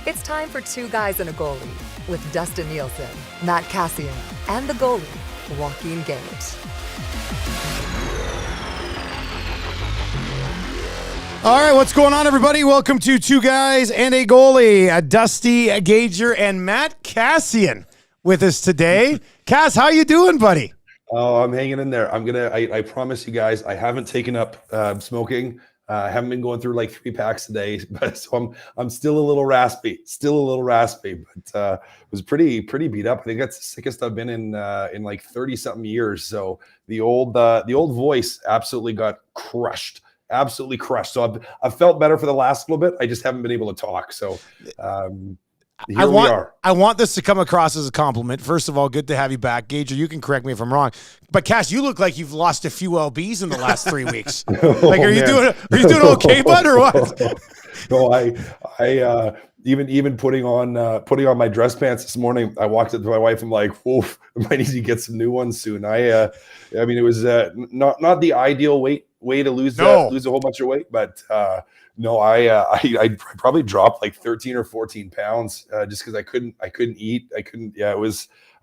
It's time for Two Guys and a Goalie with Dustin Nielson, Matt Kassian, and the goalie, Joaquin Gage. All right, what's going on, everybody? Welcome to Two Guys and a Goalie. Dusty Gager and Matt Kassian with us today. Cass, how you doing, buddy? Oh, I'm hanging in there. I promise you guys, I haven't taken up smoking. I haven't been going through like 3 packs a day, but so I'm still a little raspy, but was pretty beat up. I think that's the sickest I've been in like 30 something years. So the old voice absolutely got crushed. Absolutely crushed. So I've felt better for the last little bit. I just haven't been able to talk. So here we are. I want this to come across as a compliment. First of all, good to have you back. Gager, you can correct me if I'm wrong. But Cass, you look like you've lost a few LBs in the last 3 weeks. Like, are you doing okay, bud, or what? No, I even putting on my dress pants this morning, I walked up to my wife. I'm like, oof, I might need to get some new ones soon. I mean, it was not the ideal way to lose a whole bunch of weight, but no, I probably dropped like 13 or 14 pounds just because I couldn't eat. Yeah,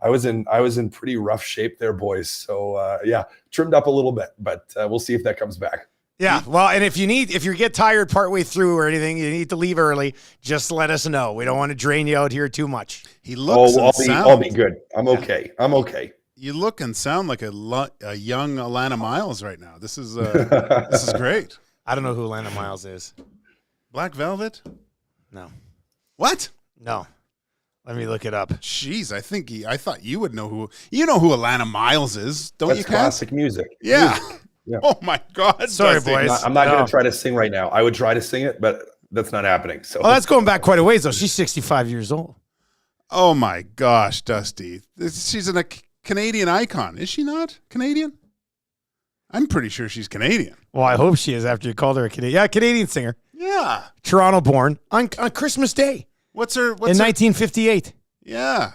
I was in pretty rough shape there, boys. So yeah, trimmed up a little bit, but we'll see if that comes back. Yeah, well, and if you get tired partway through or anything, you need to leave early, just let us know. We don't want to drain you out here too much. He looks I'll be good. I'm okay. I'm okay. You look and sound like a young Alana Miles right now. This is great. I don't know who Alana Miles is. Black Velvet? No. What? No. Let me look it up. Jeez, I thought you would know who Alana Miles is, don't That's you? Classic music. Yeah. Yeah. Oh my God. Sorry, boys. I'm not going to try to sing right now. I would try to sing it, but that's not happening. So. Oh, that's going back quite a ways, though. She's 65 years old. Oh my gosh, Dusty. She's a Canadian icon. Is she not Canadian? I'm pretty sure she's Canadian. Well, I hope she is after you called her a Canadian. Yeah, Canadian singer. Yeah. Toronto born on Christmas Day. In 1958. Yeah.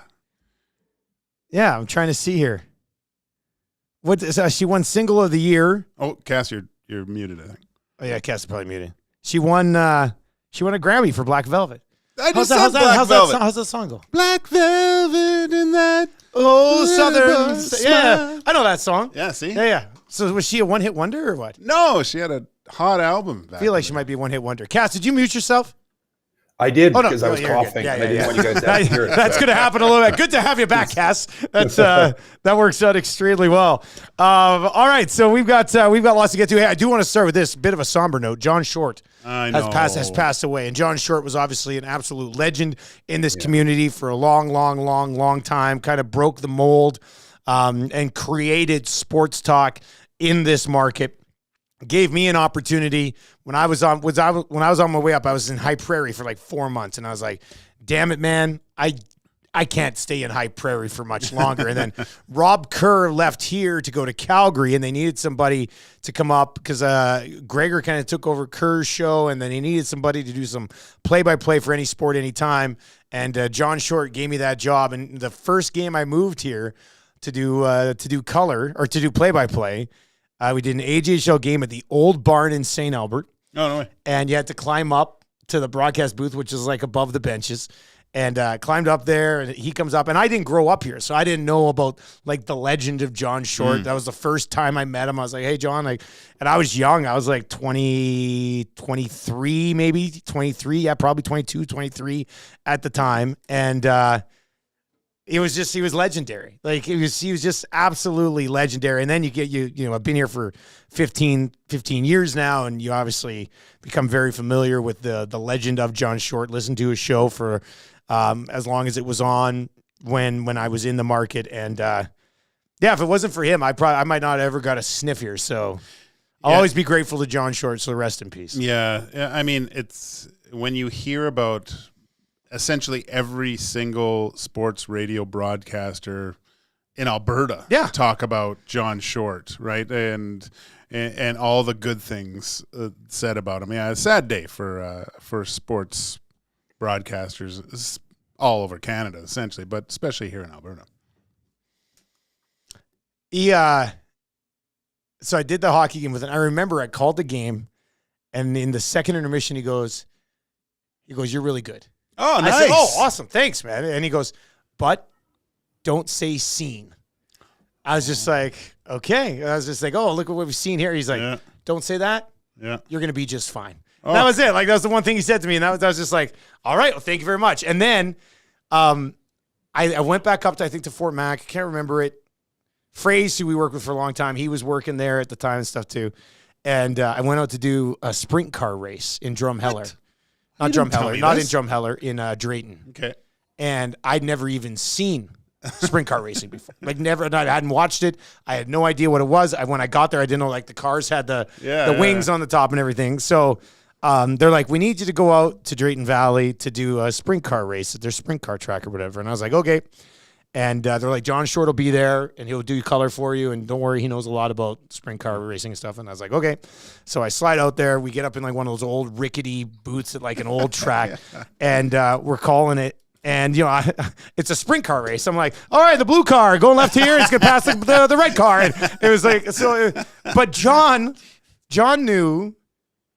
Yeah, I'm trying to see here. What is she won single of the year? Oh, Cass, you're muted, I think. Oh yeah, Cass is probably muted. She won a Grammy for Black Velvet. How's that song go? Black Velvet in that Southern. Yeah, I know that song. Yeah, see? Yeah. So was she a one-hit wonder or what? No, she had a hot album. I feel like she might be a one-hit wonder. Cass, did you mute yourself? I did because I was coughing. Yeah, I didn't want you guys to hear it. That's going to happen a little bit. Good to have you back, Cass. That's that works out extremely well. All right, so we've got lots to get to. Hey, I do want to start with this bit of a somber note. John Short has passed away, and John Short was obviously an absolute legend in this community for a long time. Kind of broke the mold and created sports talk in this market. Gave me an opportunity when I was on my way up. I was in High Prairie for like 4 months, and I was like, "Damn it, man! I can't stay in High Prairie for much longer." And then Rob Kerr left here to go to Calgary, and they needed somebody to come up because Gregor kind of took over Kerr's show, and then he needed somebody to do some play-by-play for any sport, anytime. And John Short gave me that job. And the first game I moved here to do color or to do play-by-play. We did an AJHL game at the old barn in St. Albert. Oh, no way. And you had to climb up to the broadcast booth, which is like above the benches. And climbed up there, and he comes up. And I didn't grow up here, so I didn't know about like the legend of John Short. That was the first time I met him. I was like, "Hey, John." And I was young. I was like 23, maybe 23. Yeah, probably 22, 23 at the time. And he was legendary. Like he was just absolutely legendary. And then I've been here for 15 years now, and you obviously become very familiar with the legend of John Short. Listened to his show for as long as it was on when I was in the market. And Yeah, if it wasn't for him, I might not have ever got a sniff here. So I'll always be grateful to John Short. So rest in peace. Yeah. I mean, it's when you hear about essentially every single sports radio broadcaster in Alberta talk about John Short, right? And all the good things said about him. Yeah, a sad day for sports broadcasters all over Canada, essentially, but especially here in Alberta. So I did the hockey game with him. I remember I called the game, and in the second intermission, he goes, "You're really good." Oh, nice. I said, "Oh, awesome. Thanks, man." And he goes, "But don't say seen." I was just like, okay. I was just like, "Oh, look at what we've seen here." He's like, "Don't say that. Yeah. You're going to be just fine." Oh. That was it. Like, that was the one thing he said to me. And I was just like, all right, well, thank you very much. And then I went back up to, I think, to Fort Mac. I can't remember it. Phrase, who we worked with for a long time, he was working there at the time and stuff too. And I went out to do a sprint car race in Drumheller. Not in Drumheller, in Drayton. Okay. And I'd never even seen sprint car racing before. Like, never. I hadn't watched it. I had no idea what it was. When I got there, I didn't know, like, the cars had the wings on the top and everything. So they're like, "We need you to go out to Drayton Valley to do a sprint car race at their sprint car track or whatever." And I was like, okay. And they're like, "John Short will be there, and he'll do color for you. And don't worry, he knows a lot about sprint car racing and stuff." And I was like, okay. So I slide out there. We get up in, like, one of those old rickety boots at, like, an old track. And we're calling it. And, it's a sprint car race. I'm like, all right, the blue car going left here. It's going to pass the red car. And it was like, but John knew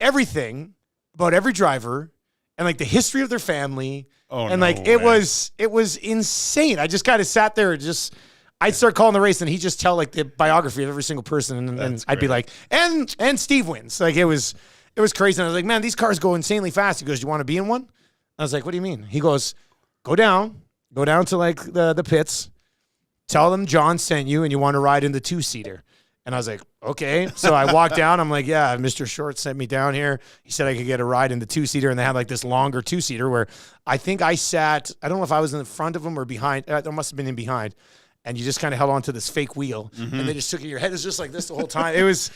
everything about every driver and, like, the history of their family. Oh, and, like, it was insane. I just kind of sat there and I'd start calling the race, and he'd just tell, like, the biography of every single person. And I'd be like, and Steve wins. Like, it was crazy. And I was like, man, these cars go insanely fast. He goes, "Do you want to be in one?" I was like, "What do you mean?" He goes, Go down to, like, the pits, tell them John sent you and you want to ride in the 2-seater. And I was like, okay. So I walked down. I'm like, yeah, Mr. Short sent me down here. He said I could get a ride in the 2-seater, and they had, like, this longer 2-seater where I think I sat, I don't know if I was in the front of them or behind. I must have been in behind. And you just kind of held on to this fake wheel, and they just took it. Your head is just like this the whole time. It was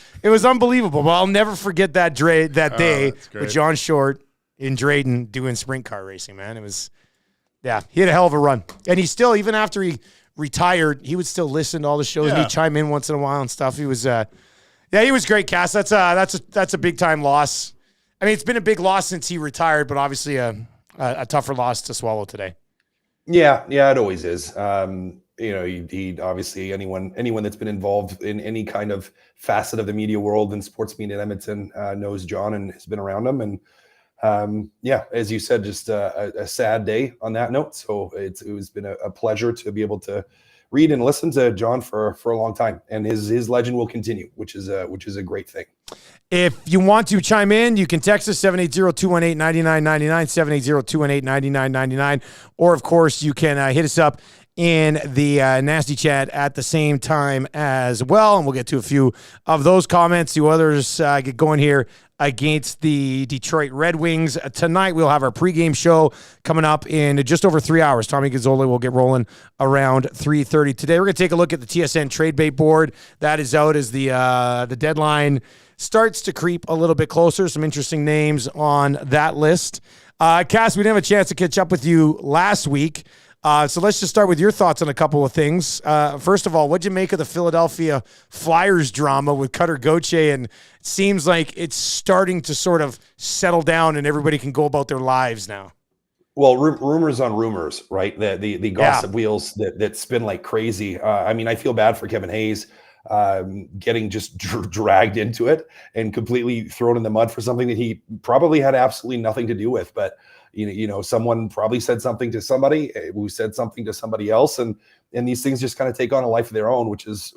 unbelievable. But I'll never forget that day with John Short in Drayton doing sprint car racing, man. It was... Yeah, he had a hell of a run. And he still, even after he retired, he would still listen to all the shows. Yeah. And he'd chime in once in a while and stuff. He was, he was great, Cass. That's a big time loss. I mean, it's been a big loss since he retired, but obviously a tougher loss to swallow today. Yeah, it always is. He obviously anyone that's been involved in any kind of facet of the media world and sports media in Edmonton knows John and has been around him. And as you said, just a sad day on that note. So it's been a pleasure to be able to read and listen to John for a long time, and his legend will continue, which is a great thing. If you want to chime in, you can text us 780-218-9999, 780-218-9999, or of course you can hit us up in the nasty chat at the same time as well, and we'll get to a few of those comments. See others get going here against the Detroit Red Wings. Tonight, we'll have our pregame show coming up in just over 3 hours. Tommy Gazzola will get rolling around 3:30 today. We're going to take a look at the TSN trade bait board. That is out as the deadline starts to creep a little bit closer. Some interesting names on that list. Cass, we didn't have a chance to catch up with you last week. So let's just start with your thoughts on a couple of things. First of all, what'd you make of the Philadelphia Flyers drama with Cutter Gauthier? And it seems like it's starting to sort of settle down and everybody can go about their lives now. Well, rumors on rumors, right? The gossip wheels that spin like crazy. I mean, I feel bad for Kevin Hayes getting just dragged into it and completely thrown in the mud for something that he probably had absolutely nothing to do with. But someone probably said something to somebody who said something to somebody else, and these things just kind of take on a life of their own, which is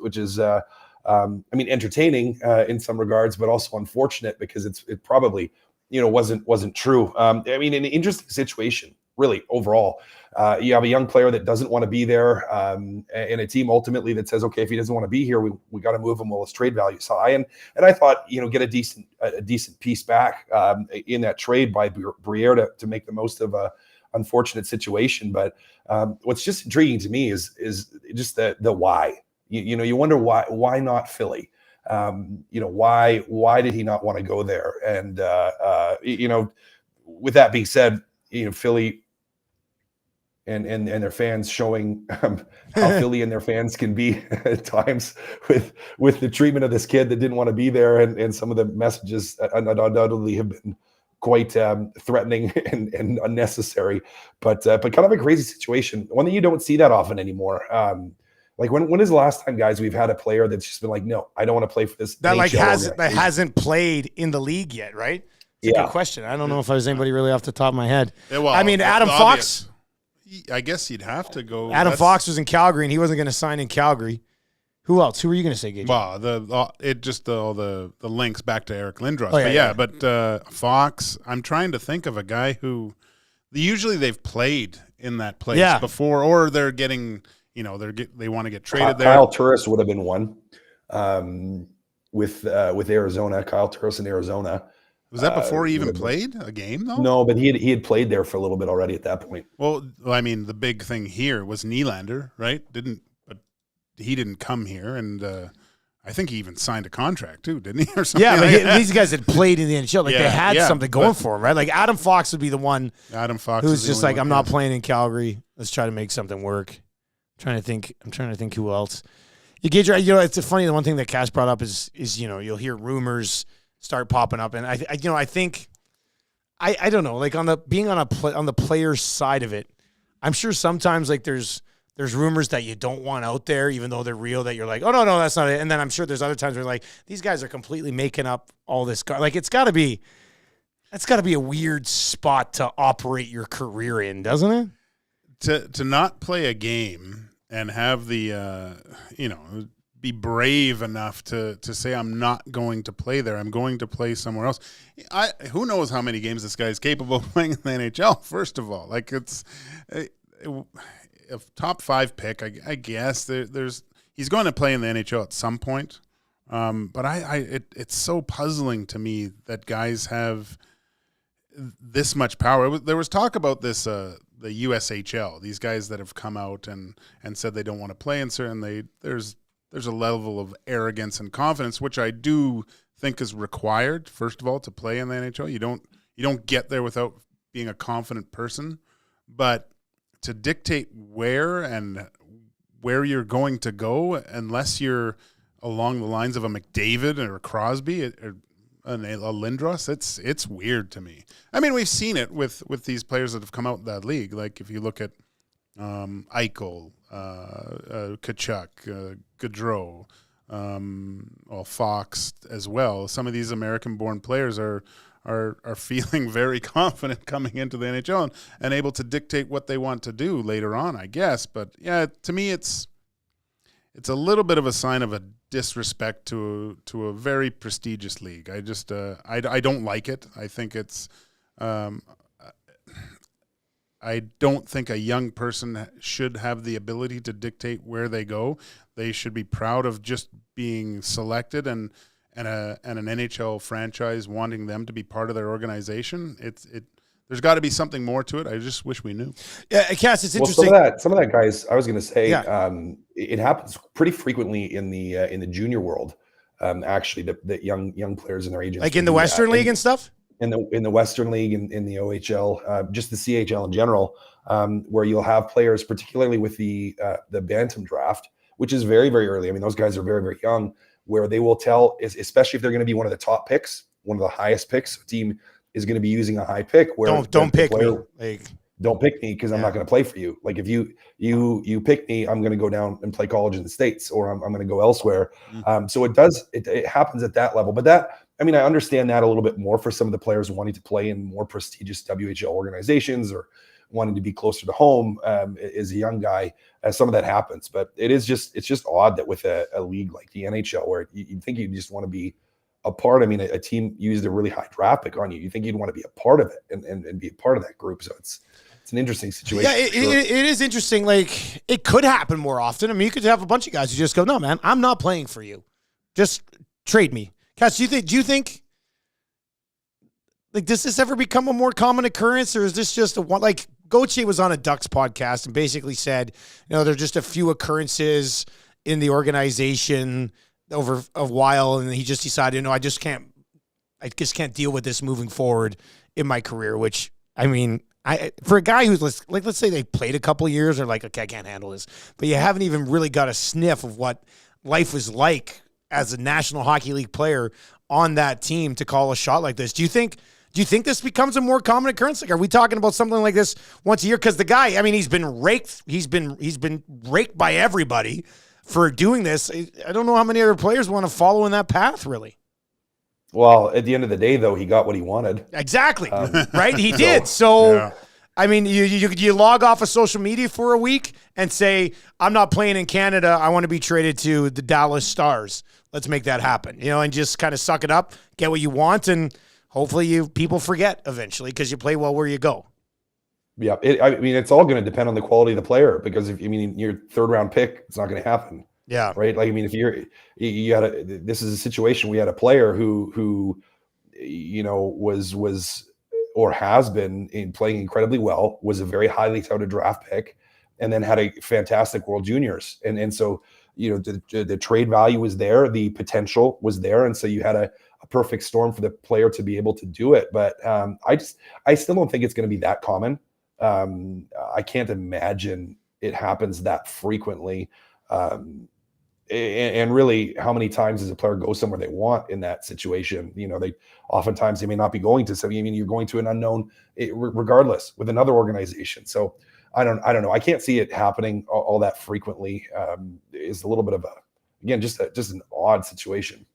entertaining in some regards, but also unfortunate because it probably wasn't true. An interesting situation, really, overall. You have a young player that doesn't want to be there, and a team ultimately that says, okay, if he doesn't want to be here, we got to move him while his trade value is high. And I thought, get a decent piece back in that trade by Briere to make the most of a unfortunate situation. But what's just intriguing to me is just the why. You wonder why not Philly? Why did he not want to go there? And with that being said, Philly and their fans showing how Philly and their fans can be at times with the treatment of this kid that didn't want to be there, and some of the messages undoubtedly have been quite threatening and unnecessary, but kind of a crazy situation, one that you don't see that often anymore. Like when is the last time, guys, we've had a player that's just been like, no, I don't want to play for this that hasn't played in the league yet, right? It's a good question. I don't know if there's anybody really off the top of my head. Yeah, well, I mean, Adam Fox. I guess you'd have to go. Adam Fox was in Calgary, and he wasn't going to sign in Calgary. Who else? Who were you going to say, Gage? Well, all the links back to Eric Lindros. But Fox, I'm trying to think of a guy who usually they've played in that place before, or they're getting, they want to get traded there. Kyle Turris would have been one with Arizona. Kyle Turris in Arizona. Was that before he even played a game, though? No, but he had played there for a little bit already at that point. Well, I mean, the big thing here was Nylander, right? He didn't come here, and I think he even signed a contract too, didn't he? Or something? Yeah, these guys had played in the NHL. Like they had something going for them, right? Like Adam Fox would be the one. Adam Fox, who's just like, I'm not playing in Calgary. Let's try to make something work. I'm trying to think who else. Gage, it's funny. The one thing that Cass brought up is you'll hear rumors start popping up, and I think I don't know, like on the player's side of it, I'm sure sometimes like there's rumors that you don't want out there, even though they're real, that you're like, oh no, that's not it. And then I'm sure there's other times where like these guys are completely making up all this. Like that's got to be a weird spot to operate your career in, doesn't it? To not play a game and have the be brave enough to say, I'm not going to play there. I'm going to play somewhere else. Who knows how many games this guy is capable of playing in the NHL, first of all. Like, it's a top 5 pick, I guess. He's going to play in the NHL at some point. But it's so puzzling to me that guys have this much power. There was talk about this, the USHL, these guys that have come out and said they don't want to play in certain, there's a level of arrogance and confidence, which I do think is required, first of all, to play in the NHL. You don't get there without being a confident person. But to dictate where you're going to go, unless you're along the lines of a McDavid or a Crosby or a Lindros, it's weird to me. I mean, we've seen it with these players that have come out of that league. Like if you look at Eichel, Tkachuk, Gaudreau, Fox as well. Some of these American-born players are feeling very confident coming into the NHL and able to dictate what they want to do later on, I guess. But yeah, to me, it's a little bit of a sign of a disrespect to a very prestigious league. I just I don't like it. I think it's I don't think a young person should have the ability to dictate where they go. They should be proud of just being selected and an NHL franchise wanting them to be part of their organization. There's got to be something more to it. I just wish we knew. Yeah, Cass, it's interesting. Some of that, guys, I was going to say, it happens pretty frequently in the junior world. Actually, the young players and their agents, like in the Western League and stuff. In the Western League, in the OHL, just the CHL in general, where you'll have players, particularly with the Bantam draft, which is very, very early. I mean, those guys are very, very young, where they will tell, especially if they're going to be one of the top picks, one of the highest picks, a team is going to be using a high pick. Where don't pick me. Don't pick me because I'm not going to play for you. Like if you pick me, I'm going to go down and play college in the States, or I'm going to go elsewhere. So it happens at that level. But that, I mean, I understand that a little bit more for some of the players wanting to play in more prestigious WHL organizations or wanting to be closer to home as a young guy. Some of that happens, but it's just odd that with a league like the NHL, where you think you just want to be a part. I mean, a team used a really high draft pick on you. You think you'd want to be a part of it and be a part of that group. So it's an interesting situation. Yeah, it is interesting. Like it could happen more often. I mean, you could have a bunch of guys who just go, no, man, I'm not playing for you. Just trade me. Cass, do you think like does this ever become a more common occurrence, or is this just a one? Like Gauthier was on a Ducks podcast and basically said, there are just a few occurrences in the organization over a while, and he just decided, I just can't deal with this moving forward in my career. Which, I mean, for a guy who's like, let's say they played a couple of years, or like, okay, I can't handle this, but you haven't even really got a sniff of what life was like as a National Hockey League player on that team to call a shot like this. Do you think this becomes a more common occurrence? Like, are we talking about something like this once a year? Because the guy, I mean, he's been raked. He's been raked by everybody for doing this. I don't know how many other players want to follow in that path, really. Well, at the end of the day, though, he got what he wanted. Exactly. Right? He did. So, yeah. I mean, you log off of social media for a week and say, I'm not playing in Canada. I want to be traded to the Dallas Stars. Let's make that happen. And just kind of suck it up, get what you want, and hopefully people forget eventually because you play well where you go. Yeah, I mean, it's all going to depend on the quality of the player, because if your third round pick, it's not going to happen. Yeah. Right. Like, I mean, if this is a situation, we had a player who was or has been playing incredibly well, was a very highly touted draft pick, and then had a fantastic World Juniors. And so, the trade value was there, the potential was there. And so you had a perfect storm for the player to be able to do it. But I still don't think it's going to be that common. I can't imagine it happens that frequently. And really, how many times does a player go somewhere they want in that situation? Oftentimes they may not be going to. So, I mean, you're going to an unknown, regardless, with another organization. So I don't know. I can't see it happening all that frequently. It's a little bit of just an odd situation.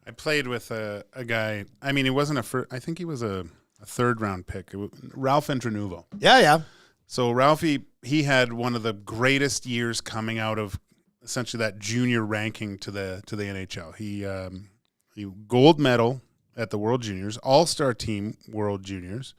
I played with a guy. I mean, he wasn't I think he was a third round pick. Ralph Entrenuvo. Yeah. So Ralphie, he had one of the greatest years coming out of essentially that junior ranking to the NHL. He gold medal at the World Juniors, All-Star Team World Juniors,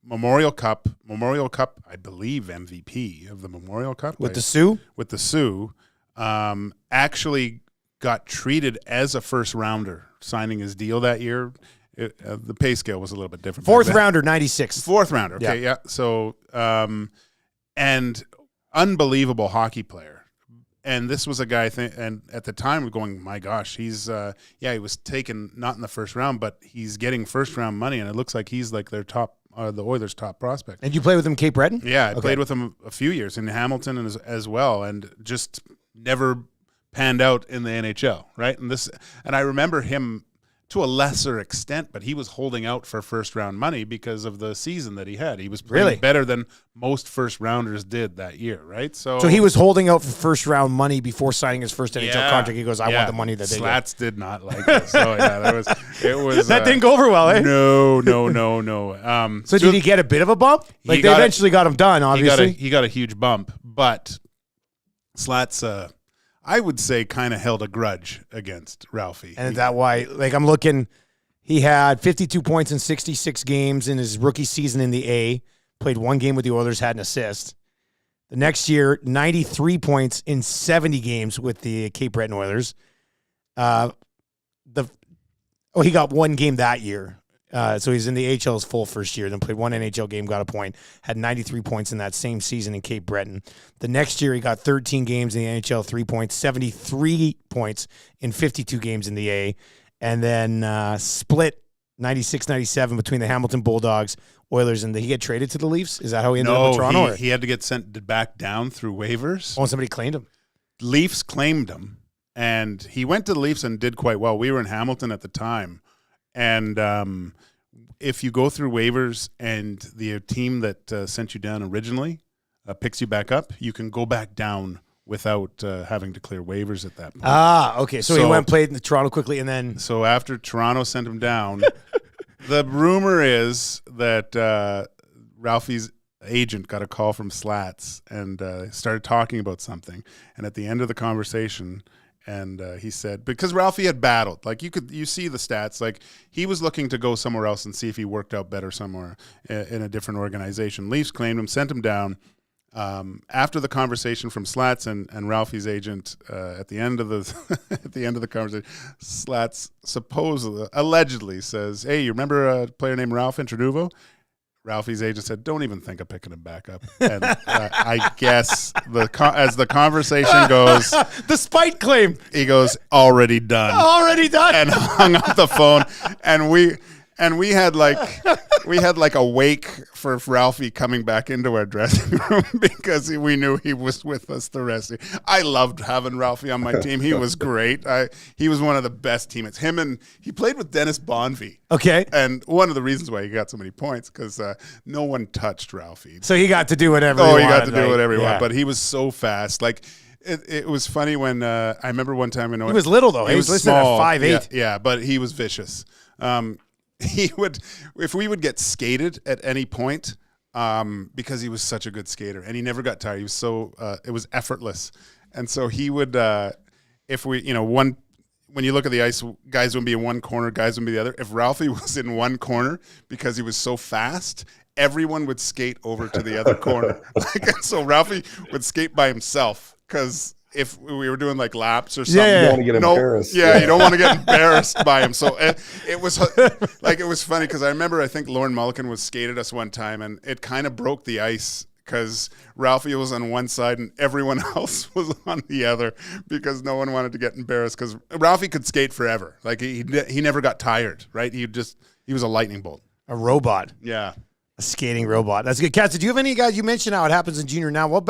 Memorial Cup, I believe MVP of the Memorial Cup. With the Sioux? With the Sioux. Actually got treated as a first rounder, signing his deal that year. The pay scale was a little bit different. Fourth rounder, 96. Fourth rounder, okay, yeah. So, and unbelievable hockey player. And this was a guy, and at the time we're going, my gosh, he's, he was taken not in the first round, but he's getting first round money, and it looks like he's like their top, the Oilers' top prospect. And you played with him Cape Breton? Yeah, I played with him a few years in Hamilton as well, and just never panned out in the NHL, right? And I remember him to a lesser extent, but he was holding out for first round money because of the season that he had. He was playing better than most first rounders did that year, right? So he was holding out for first round money before signing his first NHL contract. He goes, I want the money that they Slats did not like this. So yeah, it was that didn't go over well, eh? No. So did he get a bit of a bump? Like they eventually got him done, obviously. He got a huge bump, but Slats I would say kind of held a grudge against Ralphie. And is that why, like, I'm looking, he had 52 points in 66 games in his rookie season in the A, played one game with the Oilers, had an assist. The next year, 93 points in 70 games with the Cape Breton Oilers. He got one game that year. So he's in the AHL's full first year, then played one NHL game, got a point, had 93 points in that same season in Cape Breton. The next year, he got 13 games in the NHL, 3 points, 73 points in 52 games in the A, and then split 96-97 between the Hamilton Bulldogs, Oilers, and did he get traded to the Leafs? Is that how he ended up in Toronto? He had to get sent back down through waivers. Oh, somebody claimed him. Leafs claimed him, and he went to the Leafs and did quite well. We were in Hamilton at the time. And if you go through waivers and the team that sent you down originally picks you back up, you can go back down without having to clear waivers at that point. Ah, okay. So he went and played in Toronto quickly, and then... So after Toronto sent him down, the rumor is that Ralphie's agent got a call from Slats and started talking about something. And at the end of the conversation... And he said, because Ralphie had battled, like you see the stats, like he was looking to go somewhere else and see if he worked out better somewhere in a different organization. Leafs claimed him, sent him down. After the conversation from Slats and Ralphie's agent, at the end of the conversation, Slats allegedly says, "Hey, you remember a player named Ralph Entrenuvo?" Ralphie's agent said, "Don't even think of picking him back up." And I guess as the conversation goes, the spite claim. He goes, "Already done." Already done. And hung up the phone. And we had like a wake for Ralphie coming back into our dressing room because we knew he was with us the rest of the I loved having Ralphie on my team. He was great. He was one of the best teammates. He played with Dennis Bonvie. Okay. And one of the reasons why he got so many points because no one touched Ralphie. So he got to do whatever he got to do whatever he wanted. But he was so fast. Like, it was funny when I remember one time. He was little, though. He was listed at 5'8". Yeah, but he was vicious. He would, if we would get skated at any point, because he was such a good skater and he never got tired. He was so, it was effortless. And so he would, if we, when you look at the ice, guys would be in one corner, guys would be the other. If Ralphie was in one corner because he was so fast, everyone would skate over to the other corner. So Ralphie would skate by himself because if we were doing like laps or something, you don't want to get embarrassed. Yeah, you don't want to get embarrassed by him. So it was like, it was funny because I think Lauren Mulliken was skated us one time and it kind of broke the ice because Ralphie was on one side and everyone else was on the other because no one wanted to get embarrassed because Ralphie could skate forever. Like he never got tired, right? He was a lightning bolt. A robot. Yeah. A skating robot. That's good. Cass, did you have any guys? You mentioned how it happens in junior now. What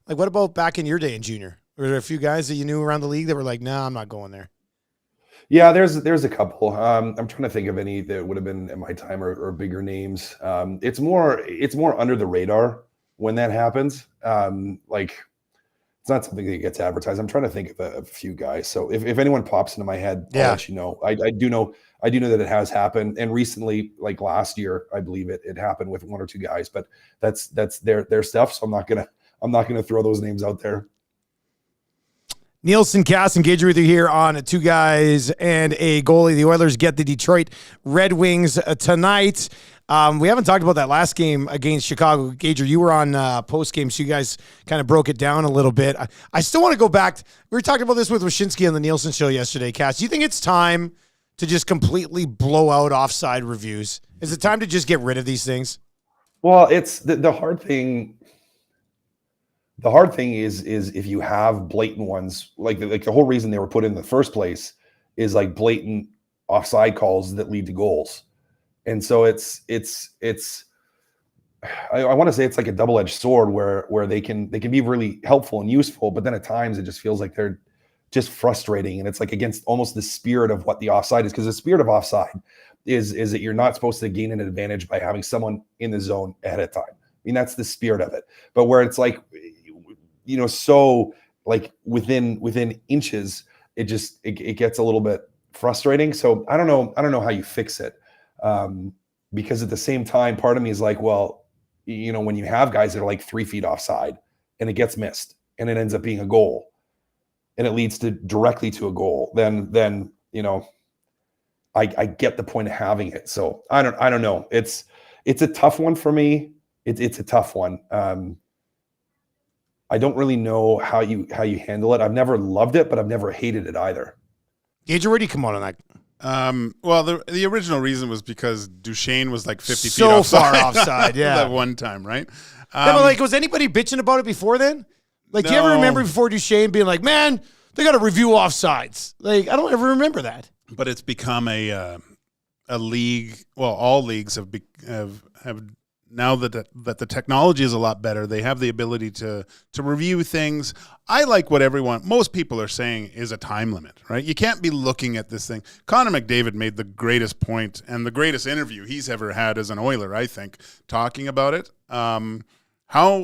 about back in your day in junior? Were there a few guys that you knew around the league that were like, "Nah, I'm not going there"? Yeah, there's a couple. I'm trying to think of any that would have been at my time or bigger names. It's more under the radar when that happens. Like it's not something that gets advertised. I'm trying to think of a few guys. So if anyone pops into my head, I'll let you know. I do know that it has happened, and recently, like last year, I believe it happened with one or two guys. But that's their stuff. So I'm not gonna throw those names out there. Nielson, Cass, and Gage with you here on Two Guys and a Goalie. The Oilers get the Detroit Red Wings tonight. We haven't talked about that last game against Chicago. Gage, you were on post-game, so you guys kind of broke it down a little bit. I still want to go back. We were talking about this with Wyshynski on the Nielsen show yesterday, Cass. Do you think it's time to just completely blow out offside reviews? Is it time to just get rid of these things? Well, it's the hard thing. The hard thing is if you have blatant ones, like the whole reason they were put in the first place is like blatant offside calls that lead to goals. And so it's I want to say it's like a double-edged sword where they can be really helpful and useful, but then at times it just feels like they're just frustrating. And it's like against almost the spirit of what the offside is, because the spirit of offside is that you're not supposed to gain an advantage by having someone in the zone ahead of time. I mean, that's the spirit of it. But where it's like, so like within inches, it gets a little bit frustrating. So I don't know how you fix it. Because at the same time, part of me is like, well, when you have guys that are like 3 feet offside and it gets missed and it ends up being a goal and it leads directly to a goal, then I get the point of having it. So I don't know. It's a tough one for me. It's a tough one. I don't really know how you handle it. I've never loved it, but I've never hated it either. Gage, where do you come on that? Well, the original reason was because Duchesne was like 50 feet so offside. far offside, yeah. That one time, right? Yeah, but like, was anybody bitching about it before then? Like, do you ever remember before Duchesne being like, "Man, they got to review offsides"? Like, I don't ever remember that. But it's become a league. Well, all leagues have now that the technology is a lot better. They have the ability to review things. I like what most people are saying is a time limit, right? You can't be looking at this thing. Connor McDavid made the greatest point and the greatest interview he's ever had as an Oiler, I think, talking about it. How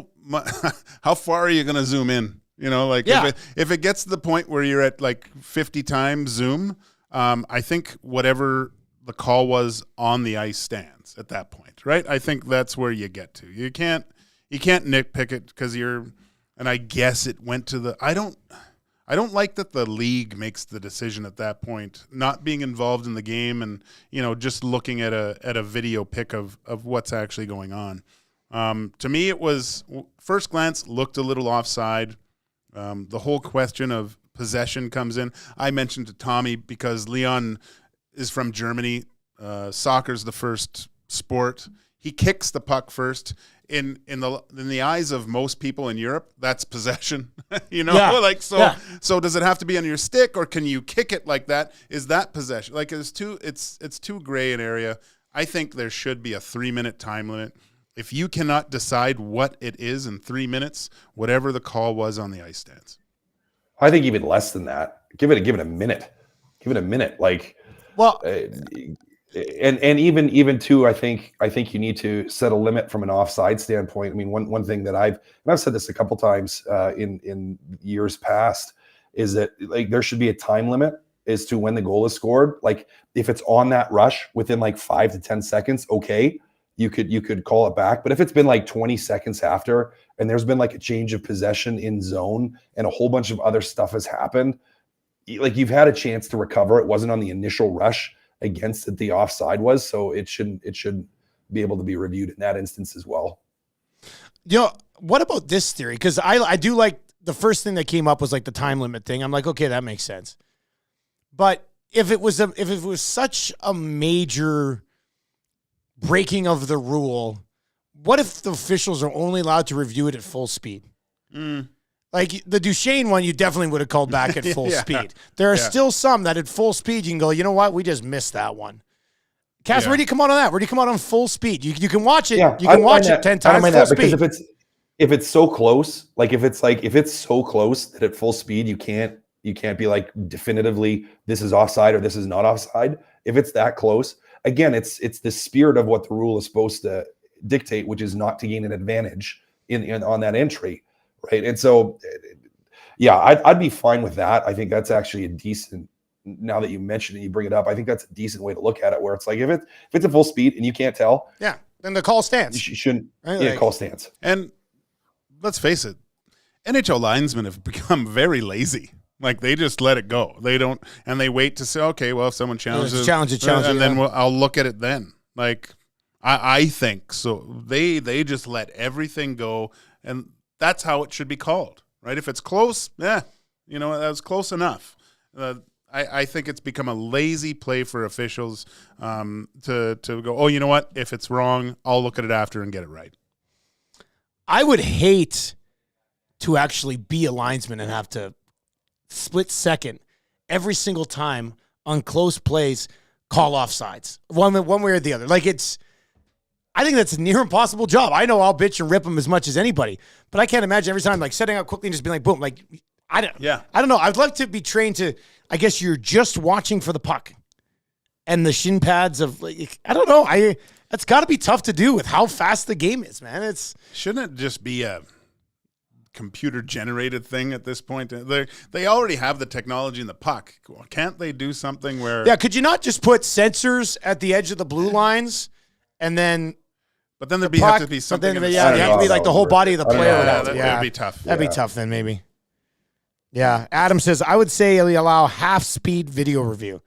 far are you going to zoom in? If it gets to the point where you're at like 50 times zoom, I think whatever the call was on the ice stands at that point, right? I think that's where you get to. You can't nitpick it because and I guess it went to I don't like that the league makes the decision at that point, not being involved in the game and, just looking at a video pic of what's actually going on. To me, it was first glance looked a little offside. The whole question of possession comes in. I mentioned to Tommy because Leon is from Germany. Soccer's the first sport. he kicks the puck first. In the eyes of most people in Europe, that's possession. So does it have to be on your stick, or can you kick it like that? Is that possession? Like it's too gray an area. I think there should be a 3-minute time limit. If you cannot decide what it is in 3 minutes, whatever the call was on the ice stands. I think even less than that. Give it a minute. Give it a minute. Like, well, and even too, I think you need to set a limit from an offside standpoint. I mean, one thing that I've said this a couple times in years past is that like there should be a time limit as to when the goal is scored. Like if it's on that rush within like 5 to 10 seconds, okay, you could call it back. But if it's been like 20 seconds after and there's been like a change of possession in zone and a whole bunch of other stuff has happened, like you've had a chance to recover. It wasn't on the initial rush against that the offside was, so it shouldn't be able to be reviewed in that instance as well. You know, what about this theory? Because I do like the first thing that came up was like the time limit thing. I'm like, okay, that makes sense. But if it was such a major breaking of the rule, what if the officials are only allowed to review it at full speed? Like the Duchesne one, you definitely would have called back at full speed. There are still some that at full speed, you can go, you know what? We just missed that one. Cass, where do you come out on that? Where do you come out on full speed? You can watch it. You can watch it 10 times full speed. Because if it's so close, like if it's so close that at full speed, you can't be like definitively this is offside or this is not offside. If it's that close, again, it's the spirit of what the rule is supposed to dictate, which is not to gain an advantage on that entry. Right. And so, yeah, I'd be fine with that. I think that's actually a decent, now that you mentioned it, you bring it up, I think that's a decent way to look at it, where it's like, if it's at full speed and you can't tell. Yeah. Then the call stands. You shouldn't. Right? Call stands. And let's face it, NHL linesmen have become very lazy. Like they just let it go. They don't, and they wait to say, okay, well, if someone challenges, challenge it, and then I'll look at it then. Like I think so. They just let everything go, and that's how it should be called, right? If it's close, that was close enough. I think it's become a lazy play for officials to go, oh, you know what? If it's wrong, I'll look at it after and get it right. I would hate to actually be a linesman and have to split second every single time on close plays call offsides, one way or the other. Like I think that's a near impossible job. I know I'll bitch and rip them as much as anybody, but I can't imagine every time like setting up quickly and just being like, boom, like I don't know. I'd love to be trained to, I guess you're just watching for the puck and the shin pads of like, I don't know. That's got to be tough to do with how fast the game is, man. Shouldn't it just be a computer generated thing at this point? They already have the technology in the puck. Can't they do something where? Yeah. Could you not just put sensors at the edge of the blue lines and then? But then there'd have to be something. Then, you have to be like the whole body of the player. That'd be tough. That'd be tough then, maybe. Yeah. Adam says, I would say we allow half-speed video review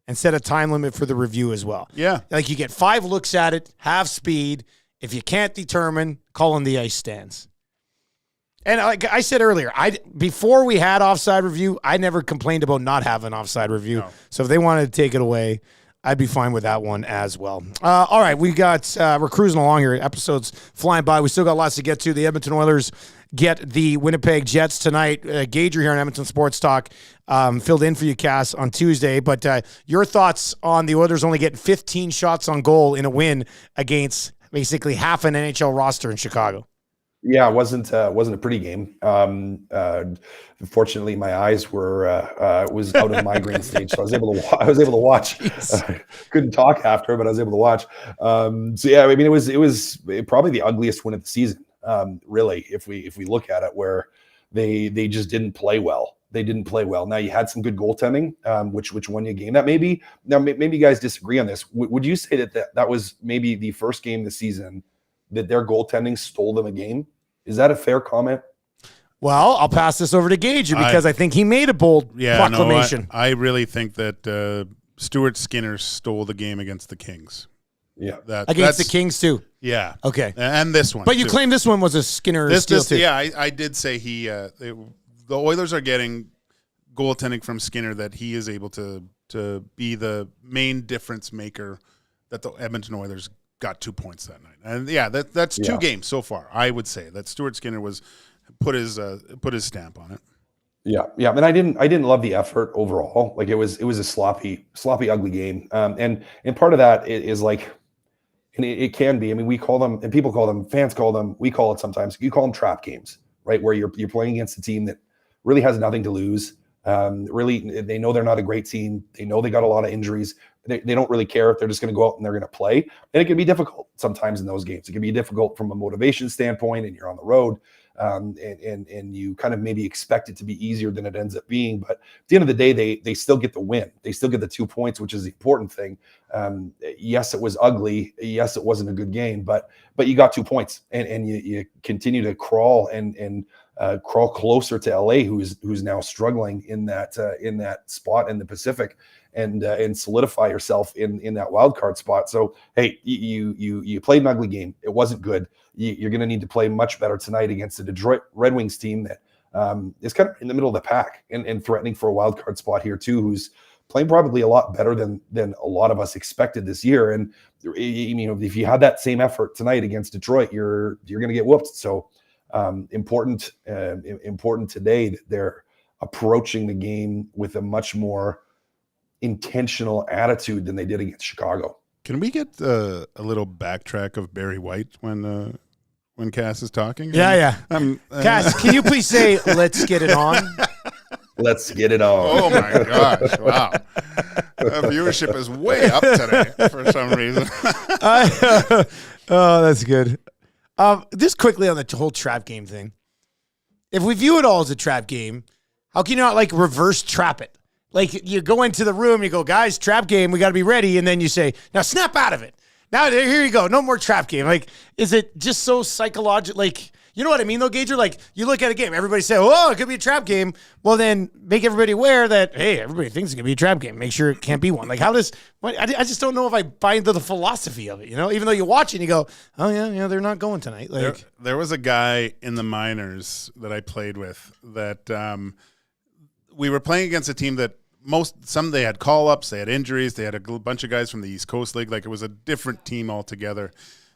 and set a time limit for the review as well. Yeah. Like you get 5 looks at it, half speed. If you can't determine, call on the ice stands. And like I said earlier, before we had offside review, I never complained about not having offside review. No. So if they wanted to take it away, I'd be fine with that one as well. All right, we're cruising along here. Episodes flying by. We still got lots to get to. The Edmonton Oilers get the Winnipeg Jets tonight. Gage here on Edmonton Sports Talk filled in for you, Cass, on Tuesday. But your thoughts on the Oilers only getting 15 shots on goal in a win against basically half an NHL roster in Chicago? Yeah, it wasn't a pretty game. Fortunately, my eyes was out of the migraine stage, so I was able to watch. Couldn't talk after, but I was able to watch. So yeah, I mean, it was probably the ugliest win of the season. Really, if we look at it, where they just didn't play well. They didn't play well. Now you had some good goaltending, which won you a game. That maybe you guys disagree on this. Would you say that was maybe the first game this season that their goaltending stole them a game? Is that a fair comment? Well, I'll pass this over to Gage because I think he made a bold proclamation. I really think that Stuart Skinner stole the game against the Kings. Yeah. Against the Kings too? Yeah. Okay. And this one. But you claim this one was a Skinner steal too. Yeah, I did say the Oilers are getting goaltending from Skinner that he is able to be the main difference maker that the Edmonton Oilers got 2 points that night. And that's 2 games so far. I would say that Stuart Skinner put his stamp on it. Yeah. And I didn't love the effort overall. Like it was a sloppy, ugly game. And part of that is like, and it can be. I mean, we call them, and people call them, fans call them, we call it sometimes. You call them trap games, right? Where you're playing against a team that really has nothing to lose. Really, they know they're not a great team. They know they got a lot of injuries. They don't really care if they're just going to go out and they're going to play. And it can be difficult sometimes in those games. It can be difficult from a motivation standpoint, and you're on the road. And you kind of maybe expect it to be easier than it ends up being. But at the end of the day, they still get the win. They still get the 2 points, which is the important thing. Yes, it was ugly. Yes, it wasn't a good game, but you got 2 points, and you continue to crawl and crawl closer to LA, who's now struggling in that spot in the Pacific, and solidify yourself in that wild card spot. So hey, you played an ugly game. It wasn't good. You're going to need to play much better tonight against the Detroit Red Wings team that is kind of in the middle of the pack and threatening for a wild card spot here too, who's playing probably a lot better than a lot of us expected this year. And if you had that same effort tonight against Detroit, you're going to get whooped. So important today that they're approaching the game with a much more intentional attitude than they did against Chicago. Can we get a little backtrack of Barry White when Cass is talking? Yeah. Cass, can you please say, "Let's get it on"? Let's get it on. Oh my gosh! Wow, viewership is way up today for some reason. Oh, that's good. Just quickly on the whole trap game thing. If we view it all as a trap game, how can you not like reverse trap it? Like you go into the room, you go, guys, trap game, we got to be ready. And then you say, now snap out of it. Now here you go. No more trap game. Like, is it just so psychological? Like, you know what I mean though, Gage? Like you look at a game, everybody say, oh, it could be a trap game. Well, then make everybody aware that, hey, everybody thinks it could be a trap game. Make sure it can't be one. Like I just don't know if I buy into the philosophy of it, even though you watch it and you go, oh yeah, they're not going tonight. Like there was a guy in the minors that I played with that we were playing against a team that some they had call-ups, they had injuries, they had a bunch of guys from the East Coast League. Like it was a different team altogether.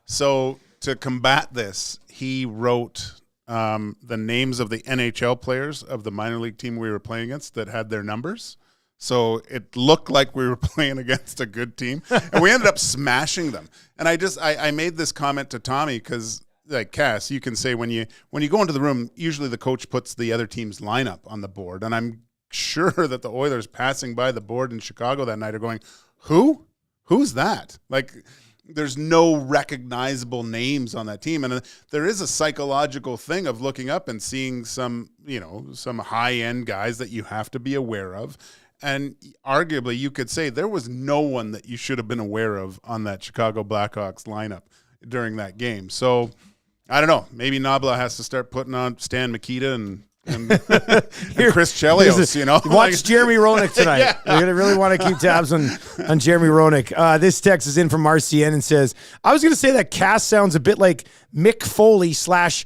So to combat this, he wrote the names of the NHL players of the minor league team we were playing against that had their numbers. So it looked like we were playing against a good team, and we ended up smashing them. And I made this comment to Tommy because, like Cass, you can say when you go into the room, usually the coach puts the other team's lineup on the board, and I'm sure that the Oilers passing by the board in Chicago that night are going, who's that? Like, there's no recognizable names on that team. And there is a psychological thing of looking up and seeing some high-end guys that you have to be aware of. And arguably you could say there was no one that you should have been aware of on that Chicago Blackhawks lineup during that game. So I don't know, maybe Nabla has to start putting on Stan Mikita and Chris Chelios, Watch Jeremy Roenick tonight. Yeah. You're going to really want to keep tabs on Jeremy Roenick. This text is in from RCN and says, I was going to say that Cass sounds a bit like Mick Foley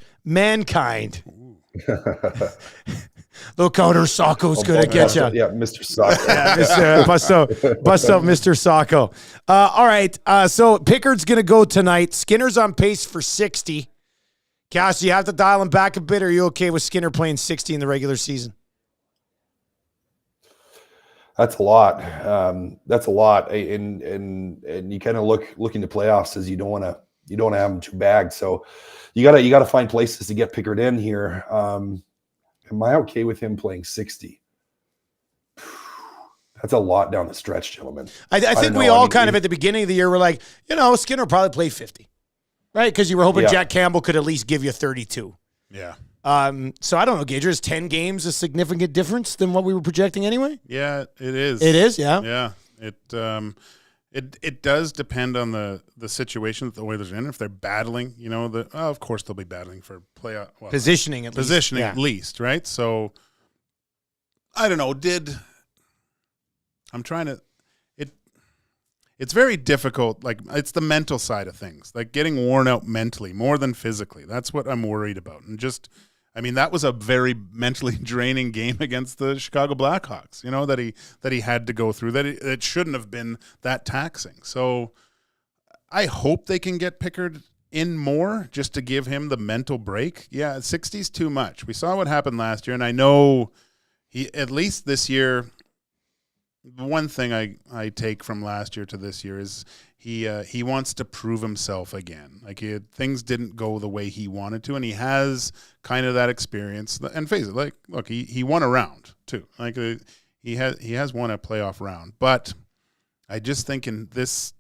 / Mankind. Look out, her Sacco's going to get you. Yeah, Mr. Sacco. Yeah, bust out Mr. Sacco. All right, so Pickard's going to go tonight. Skinner's on pace for 60. Cass, you have to dial him back a bit. Or are you okay with Skinner playing 60 in the regular season? That's a lot. That's a lot. And you kind of look into playoffs as you don't want to have them too bagged. So you gotta find places to get Pickard in here. Am I okay with him playing 60? That's a lot down the stretch, gentlemen. I think we all kind of at the beginning of the year were like, Skinner will probably play 50. Right, because you were hoping Jack Campbell could at least give you 32. Yeah. So I don't know, Gage, is 10 games a significant difference than what we were projecting anyway? Yeah, it is. It is, yeah. Yeah. It does depend on the situation that the Oilers are in. If they're battling, of course they'll be battling for playoff positioning at least, right? So I don't know. It's very difficult. Like, it's the mental side of things, like getting worn out mentally more than physically. That's what I'm worried about. And that was a very mentally draining game against the Chicago Blackhawks, that he had to go through, that it shouldn't have been that taxing. So I hope they can get Pickard in more just to give him the mental break. Yeah, 60's too much. We saw what happened last year, and I know he, at least this year, one thing I take from last year to this year is he wants to prove himself again. Like things didn't go the way he wanted to, and he has kind of that experience. And face it, like look, he won a round too. Like he has won a playoff round, but I just think in this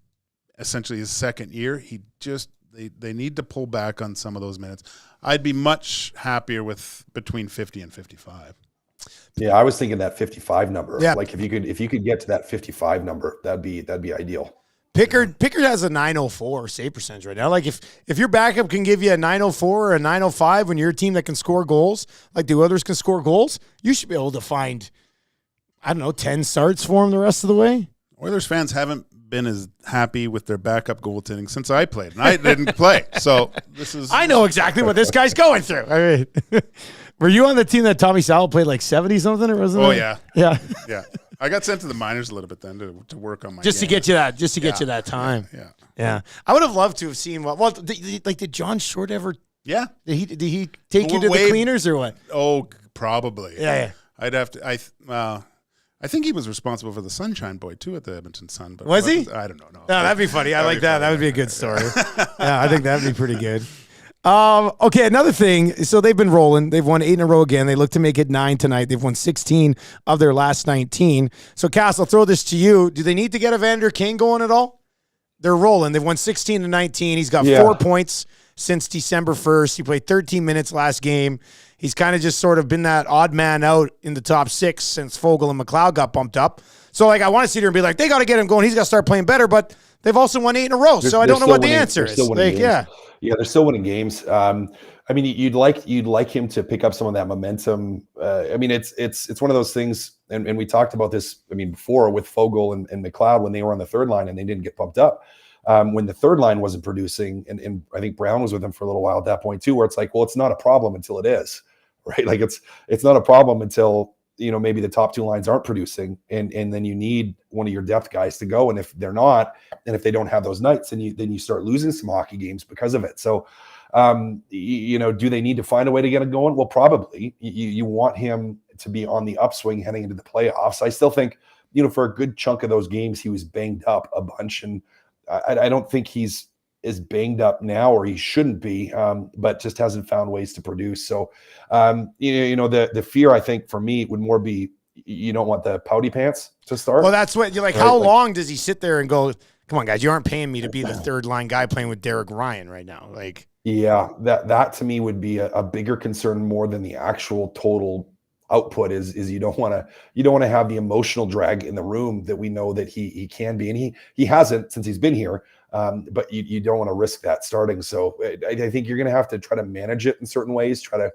essentially his second year, they need to pull back on some of those minutes. I'd be much happier with between 50 and 55. Yeah, I was thinking that 55 number. Yeah. Like if you could get to that 55 number, that'd be ideal. Pickard has a 904 save percentage right now. Like if your backup can give you a 904 or a 905 when you're a team that can score goals, like the others can score goals, you should be able to find, I don't know, 10 starts for him the rest of the way. Oilers fans haven't been as happy with their backup goaltending since I played, and I didn't play. So I know exactly what this guy's going through. I mean, were you on the team that Tommy Sal played like 70 something, or wasn't it? Oh yeah. Yeah. I got sent to the minors a little bit then to work on my just game. To get you that time. Yeah. I would have loved to have seen did John Short ever? Yeah. Did he take you to the cleaners or what? Oh, probably. Yeah. I'd have to. I think he was responsible for the Sunshine Boy too at the Edmonton Sun. But was he? I don't know. No, that'd be funny. I like that. That would be a good story. Yeah, I think that'd be pretty good. Okay, another thing. So they've been rolling. They've won 8 in a row again. They look to make it 9 tonight. They've won 16 of their last 19. So, Cass, I'll throw this to you. Do they need to get Evander Kane going at all? They're rolling. They've won 16 to 19. He's got 4 points since December 1st. He played 13 minutes last game. He's kind of just sort of been that odd man out in the top 6 since Fogle and McLeod got bumped up. So, like, I want to sit here and be like, they got to get him going. He's got to start playing better, but they've also won 8 in a row. So I don't know what the answer is. Like, yeah, they're still winning games. I mean, you'd like him to pick up some of that momentum. I mean, it's one of those things, and we talked about this, I mean, before with Fogle and McLeod when they were on the third line and they didn't get pumped up. When the third line wasn't producing, and I think Brown was with them for a little while at that point too, where it's like, well, it's not a problem until it is, right? Like it's not a problem until, you know, maybe the top 2 lines aren't producing, and then you need one of your depth guys to go. And if they're not, and if they don't have those nights, then you start losing some hockey games because of it. So, you know, do they need to find a way to get it going? Well, probably. You want him to be on the upswing heading into the playoffs. I still think, you know, for a good chunk of those games, he was banged up a bunch, and I don't think he's as banged up now, or he shouldn't be, but just hasn't found ways to produce. So, you know, the fear, I think, for me would more be, you don't want the pouty pants to start. Well, that's what you're like. Right? How long does he sit there and go, come on, guys, you aren't paying me to be the third line guy playing with Derek Ryan right now. Like, yeah, that to me would be a bigger concern more than the actual total output is you don't want to have the emotional drag in the room that we know that he can be, and he hasn't since he's been here. But you don't want to risk that starting. So I think you're going to have to try to manage it in certain ways, try to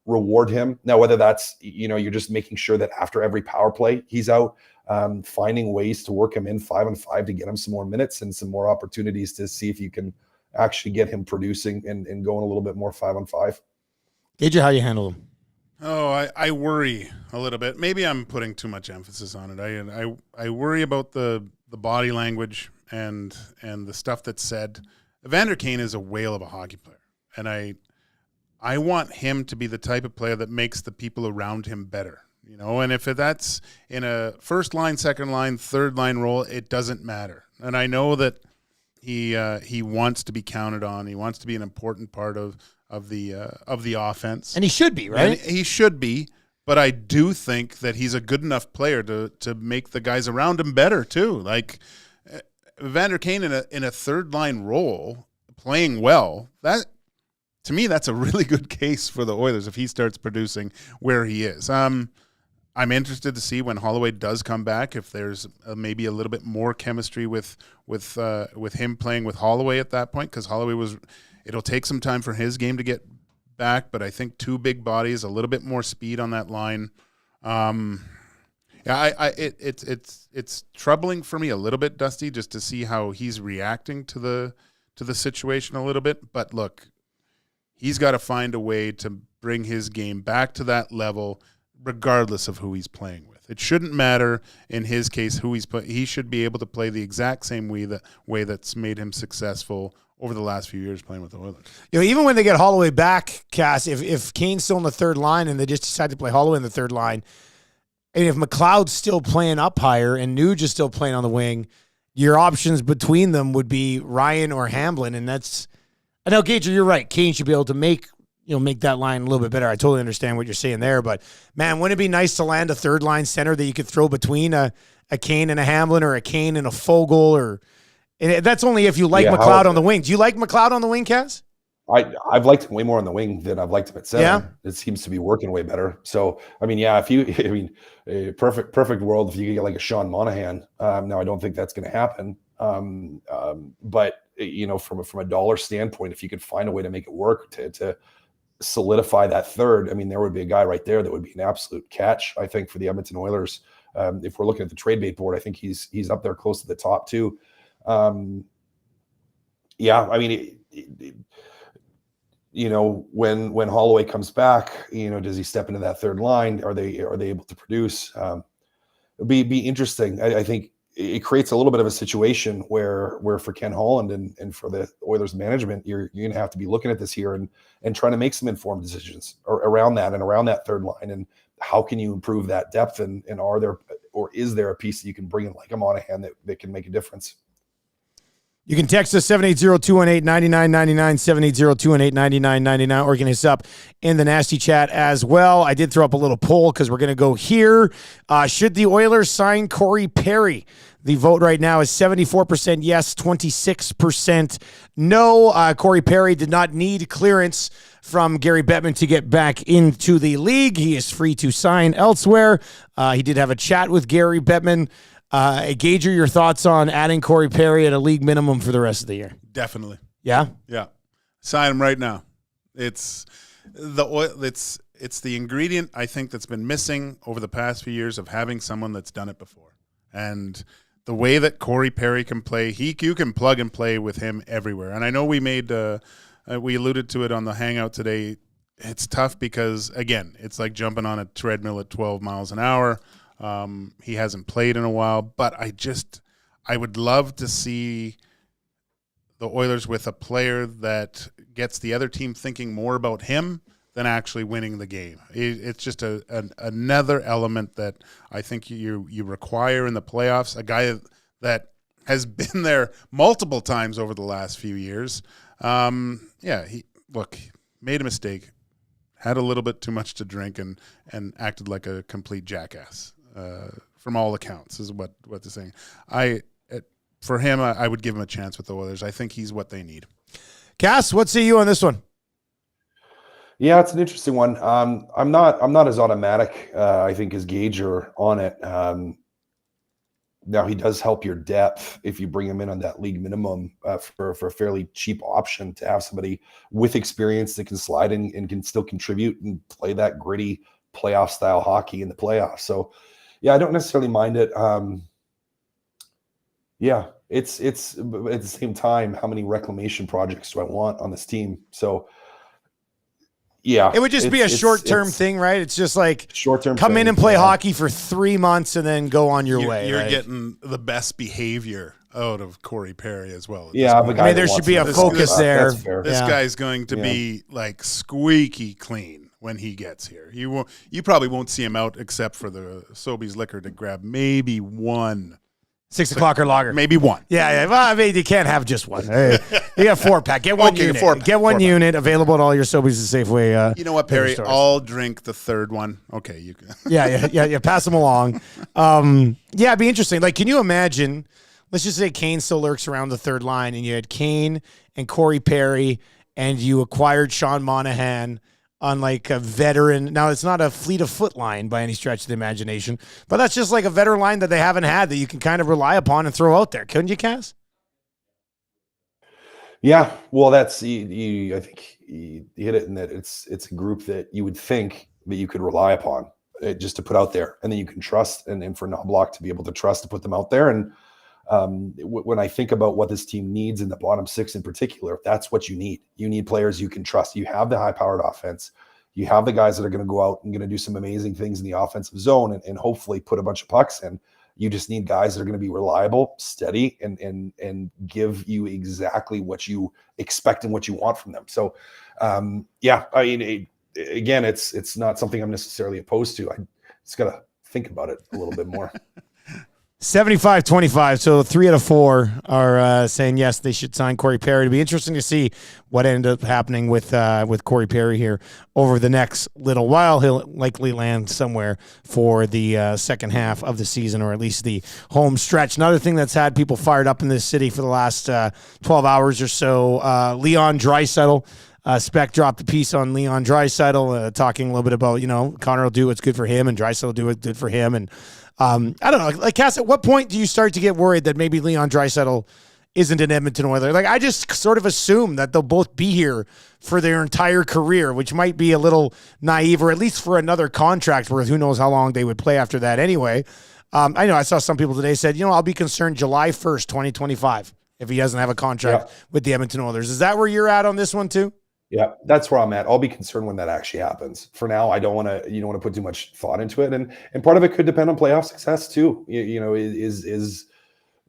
reward him. Now, whether that's, you know, you're just making sure that after every power play he's out, finding ways to work him in 5-on-5 to get him some more minutes and some more opportunities to see if you can actually get him producing and going a little bit more 5-on-5. Gage, how you handle him? Oh, I worry a little bit. Maybe I'm putting too much emphasis on it. I worry about the body language and the stuff that's said. Evander Kane is a whale of a hockey player, and I want him to be the type of player that makes the people around him better. You know, and if that's in a first line, second line, third line role, it doesn't matter. And I know that he wants to be counted on. He wants to be an important part of the offense, and he should be, right? And he should be. But I do think that he's a good enough player to make the guys around him better too. Like Evander Kane in a third line role, playing well. That to me, that's a really good case for the Oilers if he starts producing where he is. I'm interested to see when Holloway does come back if there's maybe a little bit more chemistry with him playing with Holloway at that point, because Holloway it'll take some time for his game to get back, but I think 2 big bodies, a little bit more speed on that line. It's troubling for me a little bit, Dusty, just to see how he's reacting to the situation a little bit. But look, he's got to find a way to bring his game back to that level, regardless of who he's playing with. with. It shouldn't matter in his case who he's put. He should be able to play the exact same way that's made him successful over the last few years playing with the Oilers. Even when they get Holloway back, Cass, if Kane's still in the third line and they just decide to play Holloway in the third line, and if McLeod's still playing up higher and Nuge is still playing on the wing, your options between them would be Ryan or Hamblin, and that's. I know, Gage, you're right. Kane should be able to make that line a little bit better. I totally understand what you're saying there, but man, wouldn't it be nice to land a third line center that you could throw between a Kane and a Hamblin, or a Kane and a Fogle, and that's only if you like McLeod on the wing. Do you like McLeod on the wing, Cass? I've liked him way more on the wing than I've liked him at center. Yeah. It seems to be working way better. So, a perfect world if you could get like a Sean Monahan. Now I don't think that's going to happen. But from a dollar standpoint, if you could find a way to make it work to solidify that third, there would be a guy right there that would be an absolute catch, I think, for the Edmonton Oilers. If we're looking at the trade bait board, I think he's up there close to the top too. When Holloway comes back, does he step into that third line? Are they able to produce? It'll be interesting. I think it creates a little bit of a situation where for Ken Holland and for the Oilers management, you're going to have to be looking at this here and trying to make some informed decisions around that third line. And how can you improve that depth? And is there a piece that you can bring in like a Monahan that can make a difference? You can text us 780-218-9999, 780-218-9999, or you can hit us up in the Nasty Chat as well. I did throw up a little poll because we're going to go here. Should the Oilers sign Corey Perry? The vote right now is 74% yes, 26% no. Corey Perry did not need clearance from Gary Bettman to get back into the league. He is free to sign elsewhere. He did have a chat with Gary Bettman. Gage, your thoughts on adding Corey Perry at a league minimum for the rest of the year? Definitely. Yeah? Yeah. Sign him right now. It's the ingredient I think that's been missing over the past few years of having someone that's done it before. And the way that Corey Perry can play, you can plug and play with him everywhere. And I know we alluded to it on the Hangout today. It's tough because, again, it's like jumping on a treadmill at 12 miles an hour. He hasn't played in a while, but I would love to see the Oilers with a player that gets the other team thinking more about him than actually winning the game. It's just another element that I think you require in the playoffs, a guy that has been there multiple times over the last few years. He made a mistake, had a little bit too much to drink, and acted like a complete jackass. From all accounts, is what they're saying. For him, I would give him a chance with the Oilers. I think he's what they need. Cass, what say you on this one? Yeah, it's an interesting one. I'm not as automatic, I think, as Gage are on it. Now he does help your depth if you bring him in on that league minimum for a fairly cheap option to have somebody with experience that can slide in and can still contribute and play that gritty playoff style hockey in the playoffs. So. Yeah, I don't necessarily mind it. It's at the same time, how many reclamation projects do I want on this team? So, yeah. It would just be a short-term thing, right? It's just like short-term come in and play hockey for 3 months and then go on your way. You're getting the best behavior out of Corey Perry as well. Yeah, there should be a focus there. That's fair. This guy's going to be like squeaky clean when he gets here. You probably won't see him out except for the Sobeys liquor to grab maybe one 6 o'clock or lager. Maybe one. Yeah. Well, you can't have just one. You got 4-pack. Get one unit. Get one unit available at all your Sobeys and Safeway. You know what, Perry? I'll drink the third one. Okay, you can. Yeah. Pass them along. It'd be interesting. Like, can you imagine? Let's just say Kane still lurks around the third line, and you had Kane and Corey Perry, and you acquired Sean Monahan on like a veteran. Now, it's not a fleet of foot line by any stretch of the imagination, but that's just like a veteran line that they haven't had that you can kind of rely upon and throw out there. Couldn't you, Cass? Yeah. Well, that's, I think you hit it in that it's a group that you would think that you could rely upon just to put out there, and then you can trust, and for Knobloch to be able to trust to put them out there. And when I think about what this team needs in the bottom six in particular, that's what you need. You need players you can trust. You have the high-powered offense. You have the guys that are going to go out and going to do some amazing things in the offensive zone and hopefully put a bunch of pucks in. You just need guys that are going to be reliable, steady, and give you exactly what you expect and what you want from them. So, yeah, I mean, again, it's not something I'm necessarily opposed to. I just got to think about it a little bit more. 75-25, so 3 out of 4 are saying yes, they should sign Corey Perry. It'll be interesting to see what ended up happening with Corey Perry here over the next little while. He'll likely land somewhere for the second half of the season, or at least the home stretch. Another thing that's had people fired up in this city for the last 12 hours or so, Leon Draisaitl. Spec dropped a piece on Leon Draisaitl, talking a little bit about, Connor will do what's good for him and Draisaitl will do what's good for him. And I don't know, like, Cass, at what point do you start to get worried that maybe Leon Draisaitl isn't an Edmonton Oiler? Like, I just sort of assume that they'll both be here for their entire career, which might be a little naive, or at least for another contract where who knows how long they would play after that anyway. I know I saw some people today said, I'll be concerned July 1st, 2025, if he doesn't have a contract with the Edmonton Oilers. Is that where you're at on this one too? Yeah, that's where I'm at. I'll be concerned when that actually happens. For now, I don't want to. You don't want to put too much thought into it, and part of it could depend on playoff success too. Is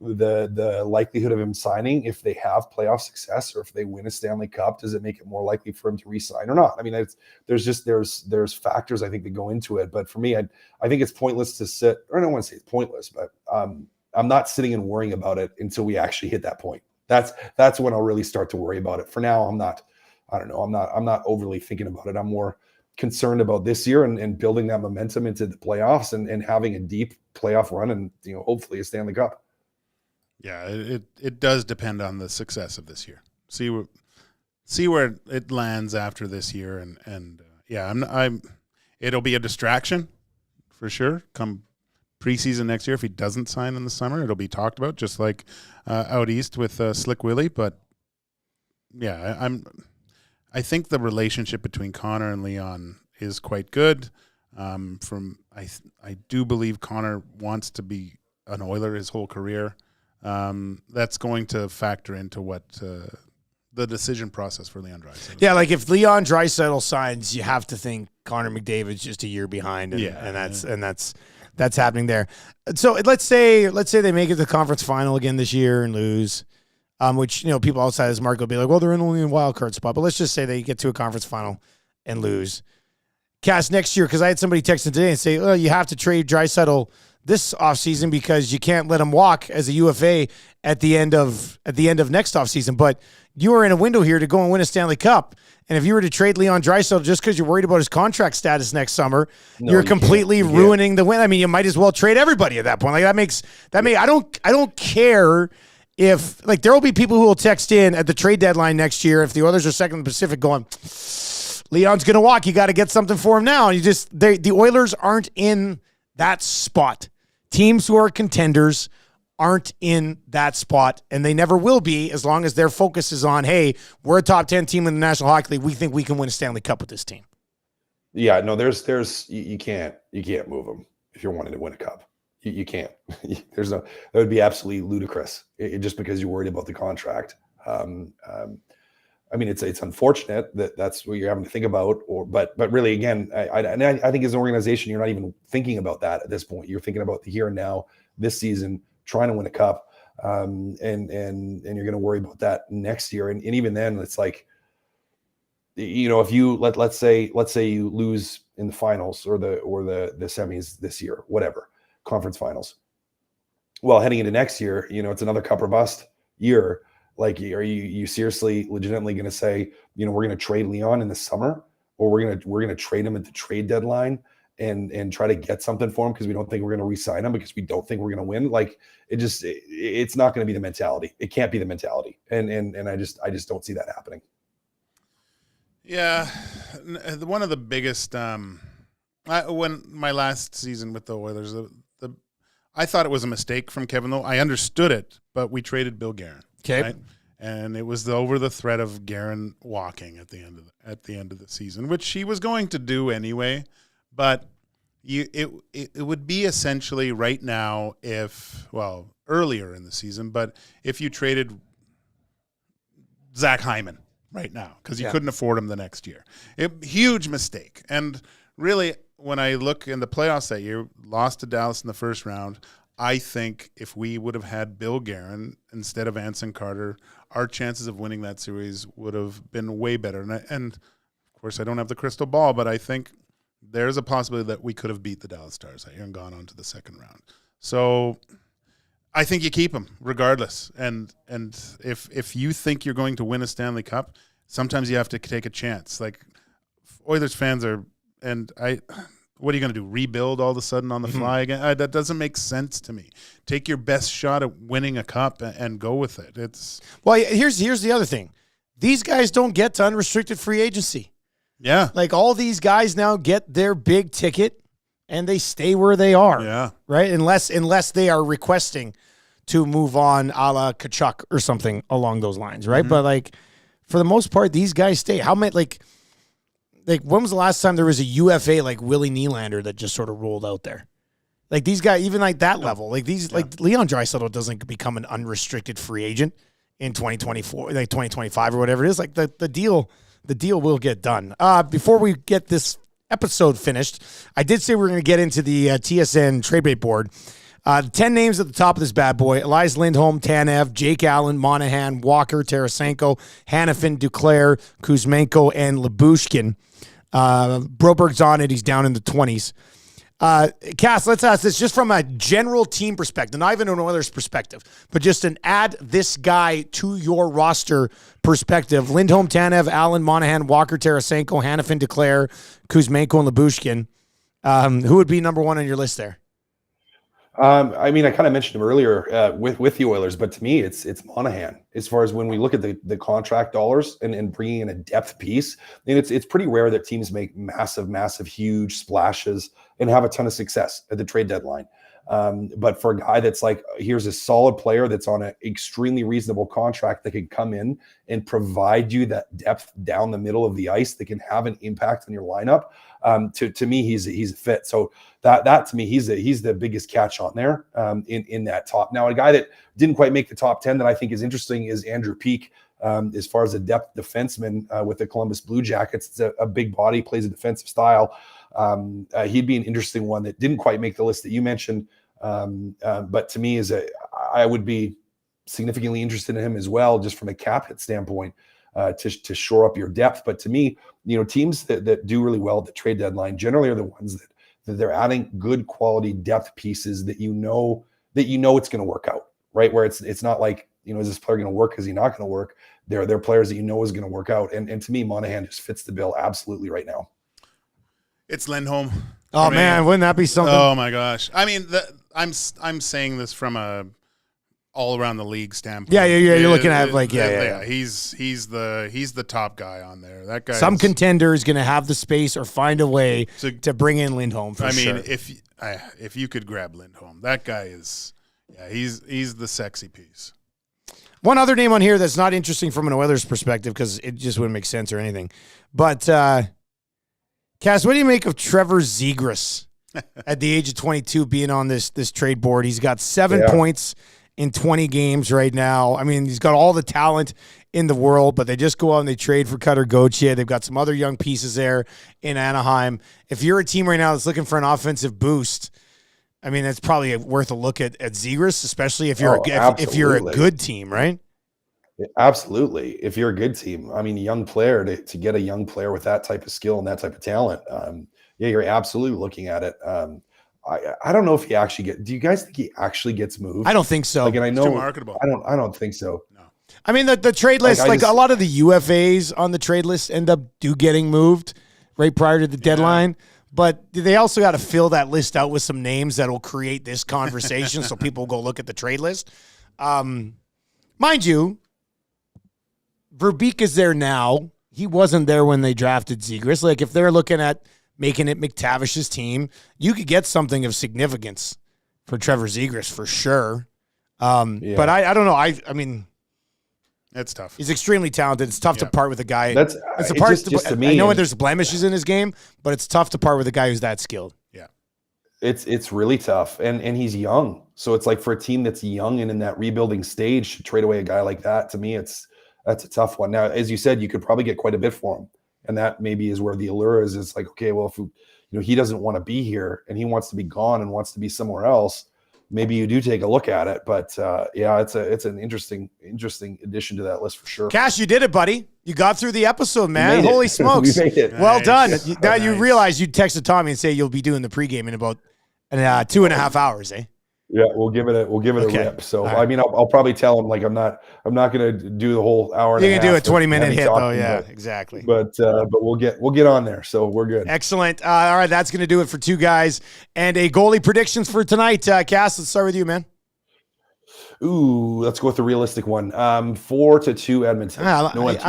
the likelihood of him signing, if they have playoff success or if they win a Stanley Cup, does it make it more likely for him to re-sign or not? I mean, there's factors I think that go into it. But for me, I think it's pointless to sit. Or I don't want to say it's pointless, but I'm not sitting and worrying about it until we actually hit that point. That's when I'll really start to worry about it. For now, I'm not. I don't know. I'm not overly thinking about it. I'm more concerned about this year and building that momentum into the playoffs and having a deep playoff run and hopefully a Stanley Cup. Yeah, it does depend on the success of this year. See where it lands after this year, and it'll be a distraction for sure. Come preseason next year, if he doesn't sign in the summer, it'll be talked about, just like out east with Slick Willie. But yeah, I think the relationship between Connor and Leon is quite good. I do believe Connor wants to be an Oiler his whole career. That's going to factor into what the decision process for Leon Draisaitl. Yeah, like if Leon Draisaitl signs, you have to think Connor McDavid's just a year behind, and that's happening there. So let's say they make it to the conference final again this year and lose. Which, people outside this market will be like, well, they're only in a wild card spot. But let's just say they get to a conference final and lose. Cass, next year, because I had somebody text today and say, you have to trade Draisaitl this offseason because you can't let him walk as a UFA at the end of next offseason. But you are in a window here to go and win a Stanley Cup. And if you were to trade Leon Draisaitl just because you're worried about his contract status next summer, you're completely ruining the win. I mean, you might as well trade everybody at that point. Like I don't care. If there will be people who will text in at the trade deadline next year if the Oilers are second in the Pacific going, Leon's going to walk. You got to get something for him now. And the Oilers aren't in that spot. Teams who are contenders aren't in that spot, and they never will be as long as their focus is on, hey, we're a top 10 team in the National Hockey League. We think we can win a Stanley Cup with this team. Yeah, no, you can't move them if you're wanting to win a cup. You can't. That would be absolutely ludicrous. Just because you're worried about the contract. I mean, it's unfortunate that that's what you're having to think about. But really, again, I think as an organization, you're not even thinking about that at this point. You're thinking about the here and now, this season, trying to win a cup, and you're going to worry about that next year. And even then, it's like, if you let's say you lose in the finals or the semis this year, whatever. Conference finals. Well, heading into next year, it's another cup or bust year. Like, are you seriously, legitimately going to say, we're going to trade Leon in the summer, or we're going to trade him at the trade deadline and try to get something for him because we don't think we're going to re-sign him because we don't think we're going to win? Like, it's not going to be the mentality. It can't be the mentality, and I just don't see that happening. Yeah, one of the biggest. When my last season with the Oilers, I thought it was a mistake from Kevin Lowe. I understood it, but we traded Bill Guerin. Okay, right? And it was over the threat of Guerin walking at the end of the season, which he was going to do anyway. But it would be essentially right now earlier in the season, but if you traded Zach Hyman right now because you couldn't afford him the next year. Huge mistake. And really, when I look in the playoffs that year, lost to Dallas in the first round. I think if we would have had Bill Guerin instead of Anson Carter, our chances of winning that series would have been way better. And of course, I don't have the crystal ball, but I think there's a possibility that we could have beat the Dallas Stars that year and gone on to the second round. So I think you keep him regardless. And if you think you're going to win a Stanley Cup, sometimes you have to take a chance. Like Oilers fans are, what are you going to do? Rebuild all of a sudden on the fly again? That doesn't make sense to me. Take your best shot at winning a cup and go with it. Here's the other thing. These guys don't get to unrestricted free agency. Yeah. Like all these guys now get their big ticket and they stay where they are. Yeah. Right? Unless they are requesting to move on a la Tkachuk or something along those lines, right? But like for the most part, these guys stay. How many like when was the last time there was a UFA like Willie Nylander that just sort of rolled out there? Like these guys, even like that level, like these, like Leon Draisaitl doesn't become an unrestricted free agent in 2024, like 2025 or whatever it is. Like the deal will get done. Before we get this episode finished, I did say we were going to get into the TSN trade bait board. 10 names at the top of this bad boy: Elias Lindholm, Tanev, Jake Allen, Monahan, Walker, Tarasenko, Hanifin, Duclair, Kuzmenko, and Lyubushkin. Broberg's on it. He's down in the 20s. Cass, let's ask this just from a general team perspective, not even an Oilers perspective, but just an add this guy to your roster perspective. Lindholm, Tanev, Allen, Monahan, Walker, Tarasenko, Hanifin, Duclair, Kuzmenko, and Lyubushkin. Who would be number one on your list there? I mean, I kind of mentioned him earlier with the Oilers, but to me, it's Monahan. As far as when we look at the contract dollars and bringing in a depth piece, I mean, it's pretty rare that teams make massive, huge splashes and have a ton of success at the trade deadline. But for a guy that's like, here's a solid player that's on an extremely reasonable contract that can come in and provide you that depth down the middle of the ice that can have an impact on your lineup. To me, he's a fit. So that to me, he's the biggest catch on there in that top. Now, a guy that didn't quite make the top 10 that I think is interesting is Andrew Peeke. As far as a depth defenseman with the Columbus Blue Jackets, it's a big body, plays a defensive style. He'd be an interesting one that didn't quite make the list that you mentioned. But to me, I would be significantly interested in him as well, just from a cap hit standpoint, to shore up your depth. But to me, teams that do really well at the trade deadline generally are the ones that they're adding good quality depth pieces that it's going to work out, right? Where it's not like, is this player going to work? Is he not going to work? They're players that is going to work out. And to me, Monahan just fits the bill absolutely right now. It's Lindholm. Oh, man, wouldn't that be something? Oh, my gosh. I mean, I'm saying this from a all around the league standpoint. Yeah. You're looking at He's the top guy on there. That guy. Some contender is going to have the space or find a way to bring in Lindholm. For sure. If you could grab Lindholm, that guy is. Yeah, he's the sexy piece. One other name on here that's not interesting from an Oilers perspective because it just wouldn't make sense or anything. But Cass, what do you make of Trevor Zegras at the age of 22 being on this trade board? He's got 7 points in 20 games right now. I mean, he's got all the talent in the world, but they just go out and they trade for Cutter Gauthier. They've got some other young pieces there in Anaheim. If you're a team right now that's looking for an offensive boost, I mean, it's probably worth a look at Zegras, especially if you're if you're a good team, right? Absolutely. If you're a good team, I mean, a young player to get a young player with that type of skill and that type of talent, you're absolutely looking at it. I don't know if he actually do you guys think he actually gets moved? I don't think so. And I know it's too marketable. I don't think so. No. I mean, the trade list, a lot of the UFAs on the trade list end up getting moved right prior to the deadline. But they also got to fill that list out with some names that will create this conversation so people go look at the trade list. Mind you, Verbeek is there now. He wasn't there when they drafted Zegras. Like, if they're looking at making it McTavish's team, you could get something of significance for Trevor Zegras for sure. But I don't know. I mean, it's tough. He's extremely talented. It's tough to part with a guy. To me, I know there's blemishes in his game, but it's tough to part with a guy who's that skilled. Yeah. It's really tough. And he's young. So it's like for a team that's young and in that rebuilding stage to trade away a guy like that, to me, that's a tough one. Now, as you said, you could probably get quite a bit for him, and that maybe is where the allure is. It's like, okay, well, if he doesn't want to be here and he wants to be gone and wants to be somewhere else, maybe you do take a look at it. But it's an interesting addition to that list for sure. Cash, you did it, buddy. You got through the episode, man. Holy smokes. We made it. Well done. Nice. Now you realize you texted Tommy and say you'll be doing the pregame in about 2.5 hours, eh? Yeah, we'll give it a rip. So right. I mean, I'll probably tell him like I'm not gonna do the whole hour. You can do a 20-minute hit though. Talking, Yeah, exactly. But we'll get on there. So we're good. Excellent. All right, that's gonna do it for two guys and a goalie predictions for tonight. Cass, let's start with you, man. Ooh, let's go with the realistic one. 4-2 Edmonton. I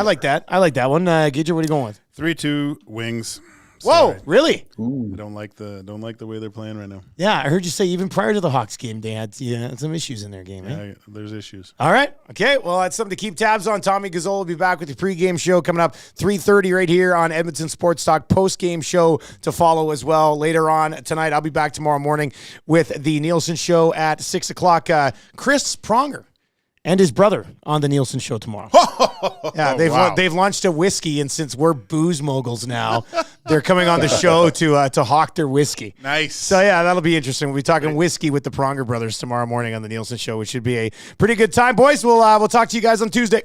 like that. I like that one. Gage, what are you going with? 3-2 Wings. Whoa, Sorry. really? Ooh. I don't like the way they're playing right now. Yeah, I heard you say even prior to the Hawks game, they had some issues in their game. Yeah, there's issues. All right. Okay. Well, that's something to keep tabs on. Tommy Gazzola will be back with the pregame show coming up 3:30 right here on Edmonton Sports Talk. Postgame show to follow as well later on tonight. I'll be back tomorrow morning with the Nielson show at 6 o'clock. Chris Pronger and his brother on the Nielson show tomorrow. Yeah, they've launched a whiskey, and since we're booze moguls now, they're coming on the show to hawk their whiskey. Nice. So yeah, that'll be interesting. We'll be talking whiskey with the Pronger brothers tomorrow morning on the Nielson show, which should be a pretty good time, boys. We'll talk to you guys on Tuesday.